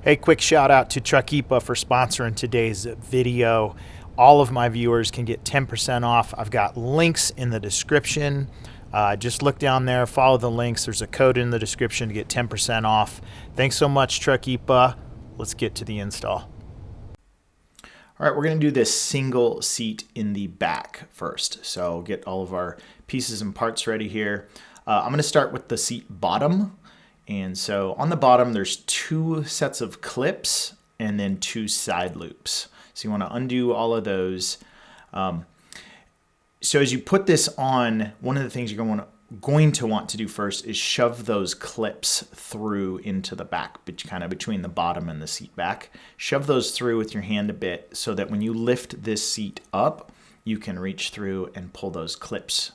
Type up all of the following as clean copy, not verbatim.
Hey, quick shout out to Truckiipa for sponsoring today's video. All of my viewers can get 10% off. I've got links in the description. Just look down there, follow the links. There's a code in the description to get 10% off. Thanks so much, Truckiipa. Let's get to the install. All right, we're going to do this single seat in the back first. So get all of our pieces and parts ready here. I'm going to start with the seat bottom. And so on the bottom, there's two sets of clips and then two side loops. So you want to undo all of those. So as you put this on, one of the things you're going to want to do first is shove those clips through into the back, kind of between the bottom and the seat back. Shove those through with your hand a bit so that when you lift this seat up, you can reach through and pull those clips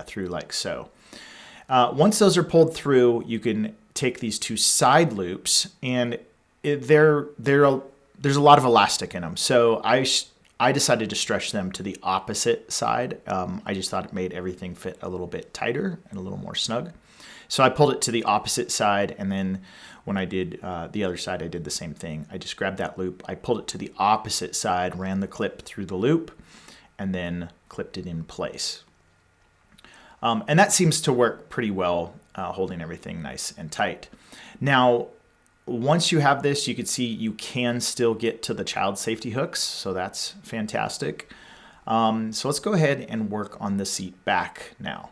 through like so. Once those are pulled through, you can take these two side loops, and there's a lot of elastic in them. So I decided to stretch them to the opposite side. I just thought it made everything fit a little bit tighter and a little more snug. So I pulled it to the opposite side, and then when I did the other side, I did the same thing. I just grabbed that loop, I pulled it to the opposite side, ran the clip through the loop, and then clipped it in place. And that seems to work pretty well, holding everything nice and tight. Now, once you have this, you can see you can still get to the child safety hooks, so that's fantastic. So let's go ahead and work on the seat back now.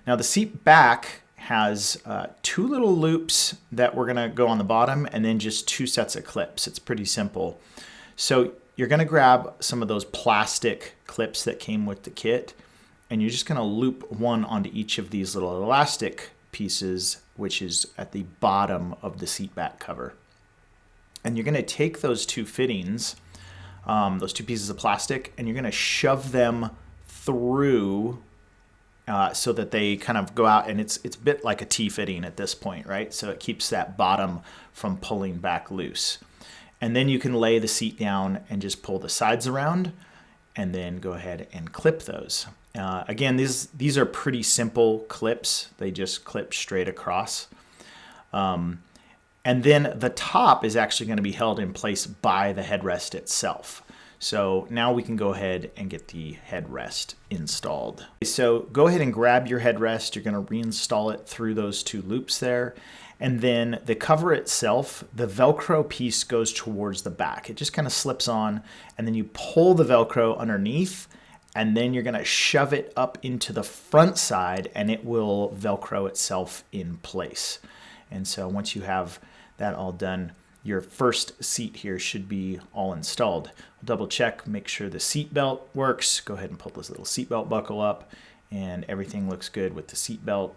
Now the seat back has two little loops that we're gonna go on the bottom, and then just two sets of clips. It's pretty simple. So you're gonna grab some of those plastic clips that came with the kit, and you're just gonna loop one onto each of these little elastic pieces, which is at the bottom of the seat back cover. And you're gonna take those two fittings, those two pieces of plastic, and you're gonna shove them through so that they kind of go out, and it's a bit like a T-fitting at this point, right? So it keeps that bottom from pulling back loose. And then you can lay the seat down and just pull the sides around, and then go ahead and clip those. Again, these are pretty simple clips. They just clip straight across. And then the top is actually going to be held in place by the headrest itself. So now we can go ahead and get the headrest installed. So go ahead and grab your headrest. You're going to reinstall it through those two loops there. And then the cover itself, the Velcro piece goes towards the back. It just kind of slips on, and then you pull the Velcro underneath, and then you're gonna shove it up into the front side, and it will Velcro itself in place. And so once you have that all done, your first seat here should be all installed. Double check, make sure the seat belt works. Go ahead and pull this little seat belt buckle up, and everything looks good with the seat belt.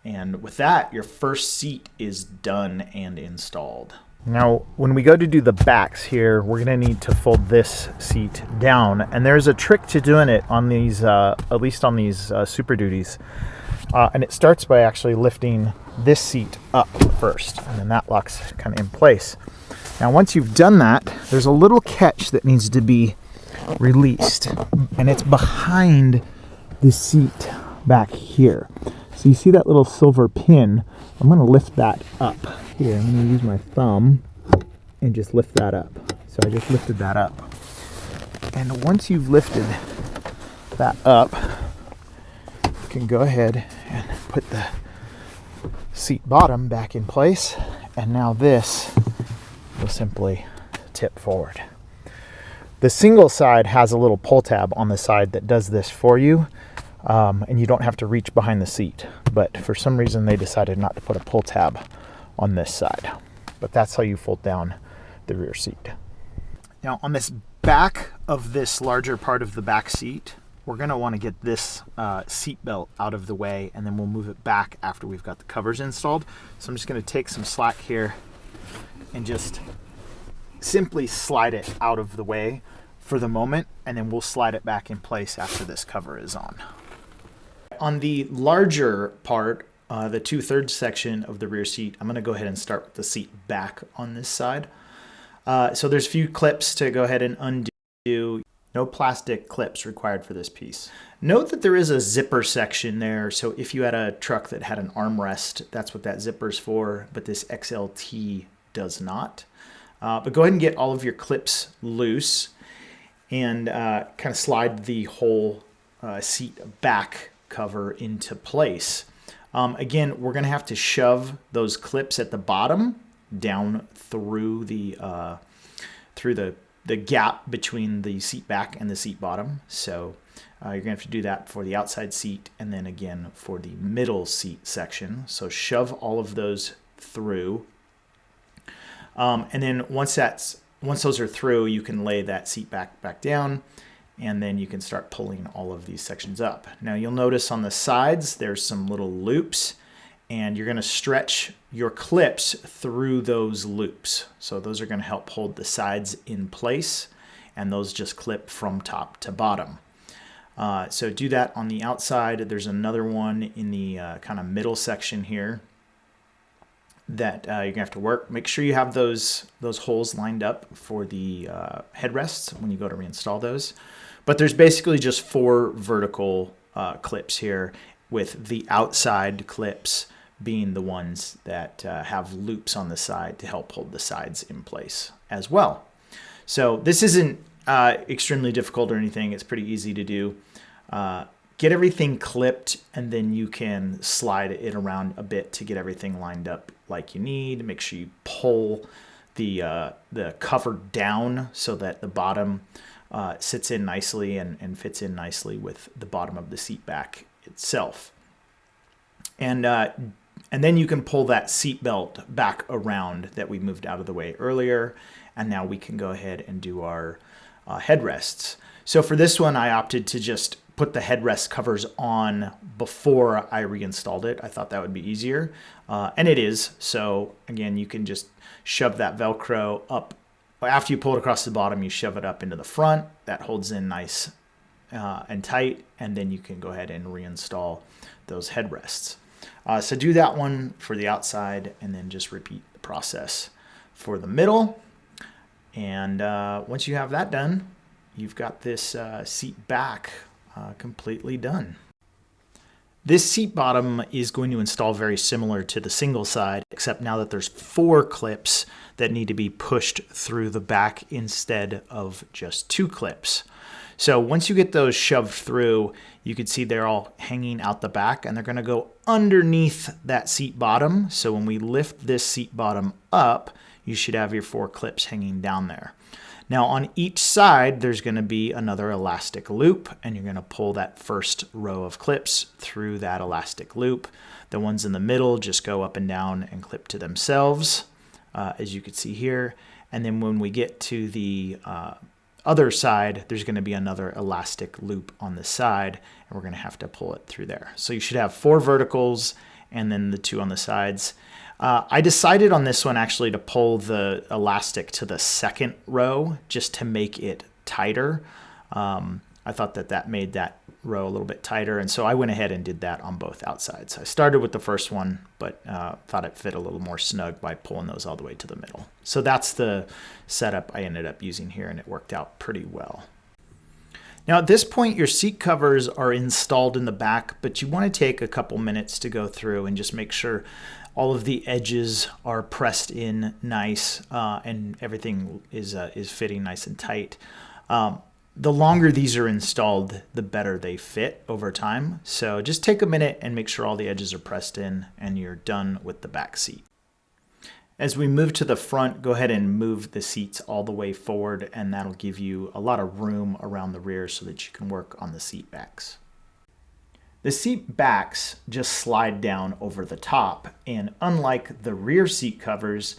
And with that, your first seat is done and installed. Now, when we go to do the backs here, we're gonna need to fold this seat down. And there's a trick to doing it on these, at least on these Super Duties. And it starts by actually lifting this seat up first, and then that locks kind of in place. Now, once you've done that, there's a little catch that needs to be released, and it's behind the seat back here. So you see that little silver pin? I'm going to lift that up here. I'm going to use my thumb and just lift that up. So I just lifted that up. And once you've lifted that up, you can go ahead and put the seat bottom back in place. And now this will simply tip forward. The single side has a little pull tab on the side that does this for you. And you don't have to reach behind the seat, but for some reason they decided not to put a pull tab on this side. But that's how you fold down the rear seat. Now on this back of this larger part of the back seat, we're going to want to get this seat belt out of the way, and then we'll move it back after we've got the covers installed. So I'm just going to take some slack here and just simply slide it out of the way for the moment, and then we'll slide it back in place after this cover is on. On the larger part, the 2/3 section of the rear seat, I'm going to go ahead and start with the seat back on this side. So there's a few clips to go ahead and undo. No plastic clips required for this piece. Note that there is a zipper section there, so if you had a truck that had an armrest, that's what that zipper's for, but this XLT does not. But go ahead and get all of your clips loose and kind of slide the whole seat back cover into place. Again, we're going to have to shove those clips at the bottom down through the gap between the seat back and the seat bottom. So you're going to have to do that for the outside seat and then again for the middle seat section. So shove all of those through. And then once those are through, you can lay that seat back down, and then you can start pulling all of these sections up. Now you'll notice on the sides there's some little loops, and you're going to stretch your clips through those loops. So those are going to help hold the sides in place, and those just clip from top to bottom. So do that on the outside. There's another one in the kind of middle section here that you're gonna have to work. Make sure you have those holes lined up for the headrests when you go to reinstall those. But there's basically just 4 vertical clips here, with the outside clips being the ones that have loops on the side to help hold the sides in place as well. So this isn't extremely difficult or anything. It's pretty easy to do. Get everything clipped, and then you can slide it around a bit to get everything lined up like you need. Make sure you pull the cover down so that the bottom sits in nicely and fits in nicely with the bottom of the seat back itself. And then you can pull that seat belt back around that we moved out of the way earlier. And now we can go ahead and do our headrests. So for this one, I opted to just put the headrest covers on before I reinstalled it. I thought that would be easier, and it is. So again, you can just shove that Velcro up. After you pull it across the bottom, you shove it up into the front. That holds in nice and tight, and then you can go ahead and reinstall those headrests. So do that one for the outside, and then just repeat the process for the middle. And once you have that done, you've got this seat back completely done. This seat bottom is going to install very similar to the single side, except now that there's 4 clips that need to be pushed through the back instead of just 2 clips. So once you get those shoved through, you can see they're all hanging out the back, and they're going to go underneath that seat bottom. So when we lift this seat bottom up, you should have your 4 clips hanging down there. Now on each side, there's going to be another elastic loop, and you're going to pull that first row of clips through that elastic loop. The ones in the middle just go up and down and clip to themselves, as you can see here. And then when we get to the other side, there's going to be another elastic loop on the side, and we're going to have to pull it through there. So you should have 4 verticals and then the 2 on the sides. I decided on this one actually to pull the elastic to the second row just to make it tighter. I thought that made that row a little bit tighter, and so I went ahead and did that on both outsides. I started with the first one, but thought it fit a little more snug by pulling those all the way to the middle. So that's the setup I ended up using here, and it worked out pretty well. Now at this point, your seat covers are installed in the back, but you want to take a couple minutes to go through and just make sure all of the edges are pressed in nice and everything is fitting nice and tight. The longer these are installed, the better they fit over time. So just take a minute and make sure all the edges are pressed in and you're done with the back seat. As we move to the front, go ahead and move the seats all the way forward, and that'll give you a lot of room around the rear so that you can work on the seat backs. The seat backs just slide down over the top, and unlike the rear seat covers,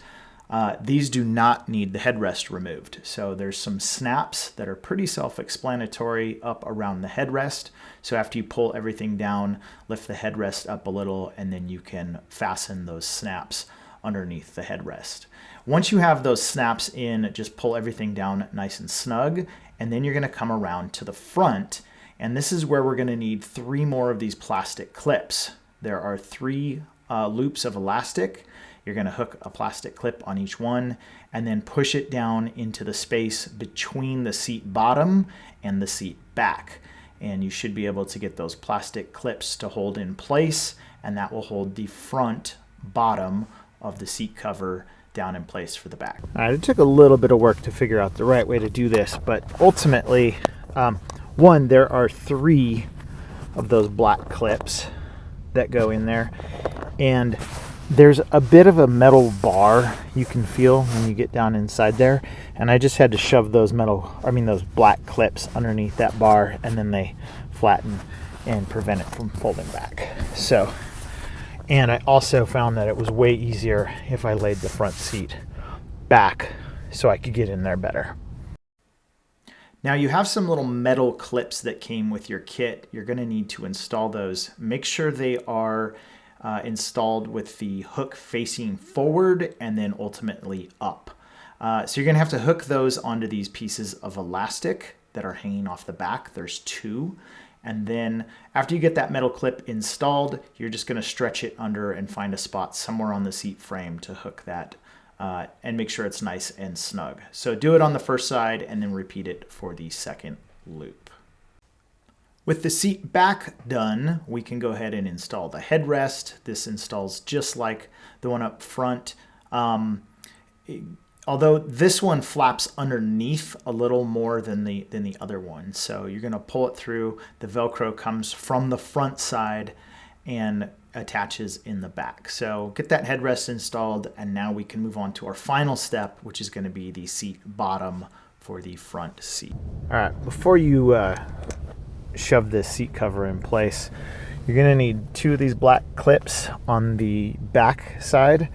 these do not need the headrest removed. So there's some snaps that are pretty self-explanatory up around the headrest. So after you pull everything down, lift the headrest up a little, and then you can fasten those snaps underneath the headrest. Once you have those snaps in, just pull everything down nice and snug, and then you're going to come around to the front. And this is where we're going to need 3 more of these plastic clips. There are 3 loops of elastic. You're going to hook a plastic clip on each one and then push it down into the space between the seat bottom and the seat back. And you should be able to get those plastic clips to hold in place, and that will hold the front bottom of the seat cover down in place for the back. All right, it took a little bit of work to figure out the right way to do this, but ultimately, one, there are 3 of those black clips that go in there, and there's a bit of a metal bar you can feel when you get down inside there, and I just had to shove those those black clips underneath that bar, and then they flatten and prevent it from folding back. So, and I also found that it was way easier if I laid the front seat back so I could get in there better. Now you have some little metal clips that came with your kit. You're going to need to install those. Make sure they are installed with the hook facing forward and then ultimately up. So you're going to have to hook those onto these pieces of elastic that are hanging off the back. There's 2. And then after you get that metal clip installed, you're just going to stretch it under and find a spot somewhere on the seat frame to hook that and make sure it's nice and snug. So do it on the first side and then repeat it for the second loop. With the seat back done, we can go ahead and install the headrest. This installs just like the one up front. Although this one flaps underneath a little more than the other one. So you're going to pull it through. The Velcro comes from the front side and attaches in the back. So get that headrest installed, and now we can move on to our final step, which is going to be the seat bottom for the front seat. All right, before you shove this seat cover in place, you're going to need 2 of these black clips on the back side,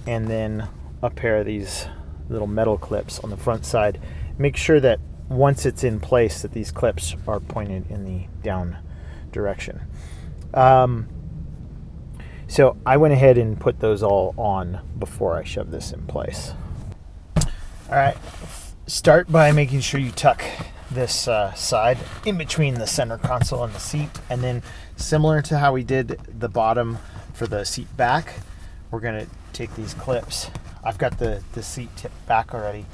and then a pair of these little metal clips on the front side. Make sure that once it's in place that these clips are pointed in the down direction. So I went ahead and put those all on before I shoved this in place. All right, start by making sure you tuck this side in between the center console and the seat, and then similar to how we did the bottom for the seat back, we're going to take these clips. I've got the seat tipped back already,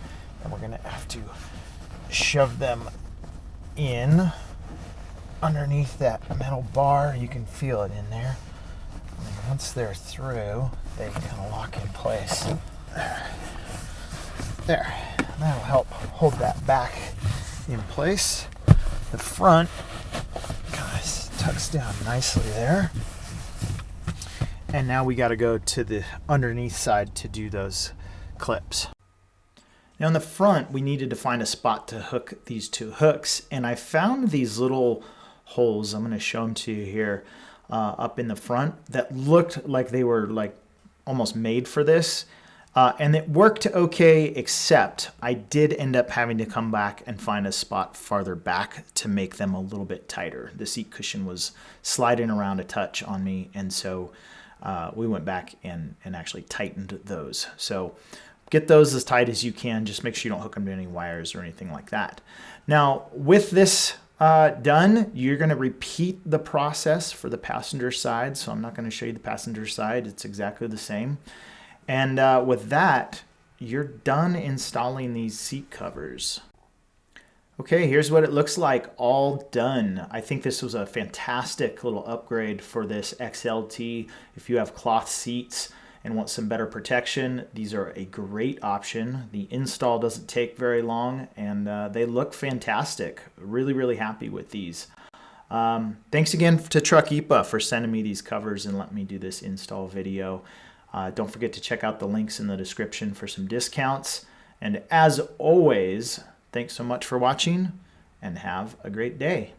and we're going to have to shove them in underneath that metal bar. You can feel it in there. And once they're through, they kind of lock in place. There. That'll help hold that back in place. The front kind of tucks down nicely there. And now we got to go to the underneath side to do those clips. Now in the front, we needed to find a spot to hook these 2 hooks, and I found these little holes. I'm going to show them to you here up in the front that looked like they were like almost made for this. And it worked okay, except I did end up having to come back and find a spot farther back to make them a little bit tighter. The seat cushion was sliding around a touch on me, and so we went back and actually tightened those. So get those as tight as you can. Just make sure you don't hook them to any wires or anything like that. Now, with this done, you're going to repeat the process for the passenger side. So I'm not going to show you the passenger side. It's exactly the same. And with that, you're done installing these seat covers. Okay, here's what it looks like all done. I think this was a fantastic little upgrade for this XLT. If you have cloth seats and want some better protection, these are a great option. The install doesn't take very long, and they look fantastic. Really, really happy with these. Thanks again to Truckiipa for sending me these covers and letting me do this install video. Don't forget to check out the links in the description for some discounts. And as always, thanks so much for watching, and have a great day.